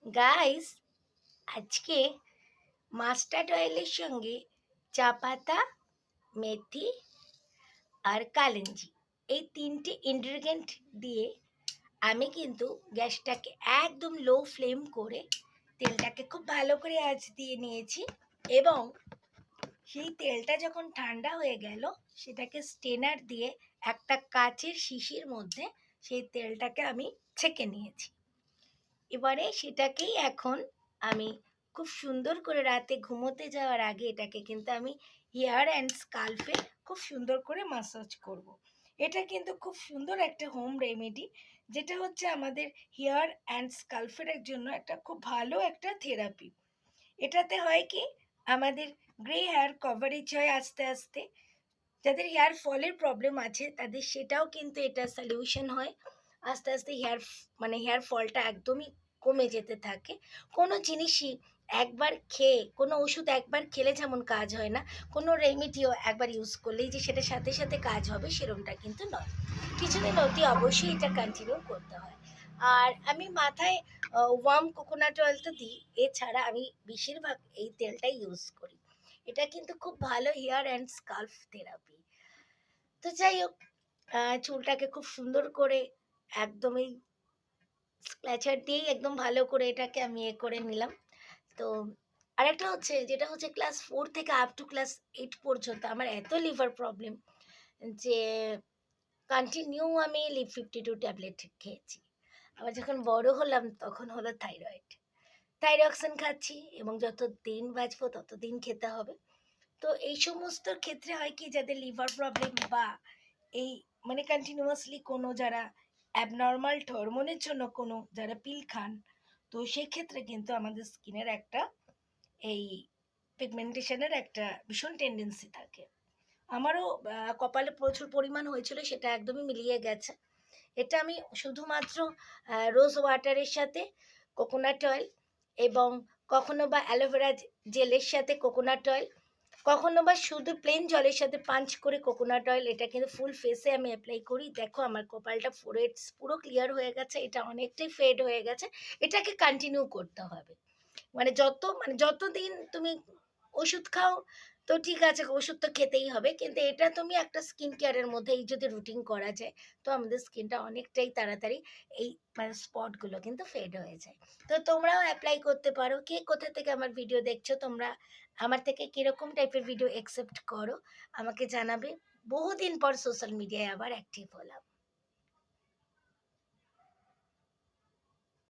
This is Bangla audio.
গাইস, আজকে মাস্টার্ড অয়েলের সঙ্গে চা পাতা, মেথি আর কালিঞ্জি এই তিনটে ইনগ্রিডিয়েন্ট দিয়ে আমি কিন্তু গ্যাসটাকে একদম লো ফ্লেম করে তেলটাকে খুব ভালো করে আঁচ দিয়ে নিয়েছি। এবং সেই তেলটা যখন ঠান্ডা হয়ে গেল, সেটাকে স্টেনার দিয়ে একটা কাচের শিশির মধ্যে সেই তেলটাকে আমি ছেঁকে নিয়েছি। এবারে সেটাকেই এখন আমি খুব সুন্দর করে রাতে ঘুমোতে যাওয়ার আগে এটাকে কিন্তু আমি হেয়ার অ্যান্ড স্কাল্পে খুব সুন্দর করে মাসাজ করব। এটা কিন্তু খুব সুন্দর একটা হোম রেমেডি, যেটা হচ্ছে আমাদের হেয়ার অ্যান্ড স্কাল্পের জন্য একটা খুব ভালো একটা থেরাপি। এটাতে হয় কি, আমাদের গ্রে হেয়ার কভারেজ হয় আস্তে আস্তে। যাদের হেয়ার ফলের প্রবলেম আছে তাদের সেটাও কিন্তু এটা সলিউশন হয়। আস্তে আস্তে হেয়ার ফলটা একদমই কমে যেতে থাকে। কোনো জিনিসই একবার খেয়ে, কোনো ওষুধ একবার খেলে যেমন কাজ হয় না, কোনো রেমিডিও একবার ইউজ করলেই যে সেটা সাথে সাথে কাজ হবে সেরকমটা কিন্তু নয়। কিছুদিন অতি অবশ্যই এটা কন্টিনিউ করতে হয়। আর আমি মাথায় ওয়ার্ম কোকোনাট অয়েল তো দিই, এছাড়া আমি বেশিরভাগ এই তেলটাই ইউজ করি। এটা কিন্তু খুব ভালো হেয়ার অ্যান্ড স্কাল্প থেরাপি। তো যাই হোক, চুলটাকে খুব সুন্দর করে একদমই স্ক্ল্যাচার দিয়েই একদম ভালো করে এটাকে আমি করে নিলাম। তো আরেকটা হচ্ছে, যেটা হচ্ছে ক্লাস 4 থেকে আপ টু ক্লাস 8 পর্যন্ত আমার এত লিভার প্রবলেম যে কন্টিনিউ আমি লিভ 52 ট্যাবলেট খেয়েছি। আবার যখন বড় হলাম তখন হলো থাইরয়েড। থাইরক্সিন খাচ্ছি এবং যত দিন বাঁচবো তত দিন খেতে হবে। তো এই সমস্ত ক্ষেত্রে হয় কি, যাদের লিভার প্রবলেম বা এই মানে কন্টিনিউয়াসলি কোনো যারা অ্যাবনর্মাল হরমোনের জন্য কোনো যারা পিল খান, তো সেক্ষেত্রে কিন্তু আমাদের স্কিনের একটা এই পিগমেন্টেশনের একটা ভীষণ টেন্ডেন্সি থাকে। আমারও কপালে প্রচুর পরিমাণ হয়েছিল, সেটা একদমই মিলিয়ে গেছে। এটা আমি শুধুমাত্র রোজ ওয়াটারের সাথে কোকোনাট অয়েল, এবং কখনো বা অ্যালোভেরা জেলের সাথে কোকোনাট অয়েল, কখনো বা শুধু প্লেন জলের সাথে পাঞ্চ করে কোকোনাট অয়েল, এটা কিন্তু ফুল ফেসে আমি অ্যাপ্লাই করি। দেখো আমার কপালটা ফোরহেডস পুরো ক্লিয়ার হয়ে গেছে, এটা অনেকটাই ফেড হয়ে গেছে। এটাকে কন্টিনিউ করতে হবে। মানে যতদিন তুমি ওষুধ খাও, তো ঠিক আছে, ওষুধ তো খেতেই হবে, কিন্তু এটা তুমি একটা স্কিন কেয়ারের মধ্যে এই যদি রুটিন করা যায়, তো আমাদের স্কিনটা অনেকটাই তাড়াতাড়ি এই মানে স্পটগুলো কিন্তু ফেড হয়ে যায়। তো তোমরাও অ্যাপ্লাই করতে পারো। কে কোথা থেকে আমার ভিডিও দেখছো, তোমরা আমার থেকে কীরকম টাইপের ভিডিও একসেপ্ট করো আমাকে জানাবে। বহুদিন পর সোশ্যাল মিডিয়ায় আবার অ্যাক্টিভ হলাম।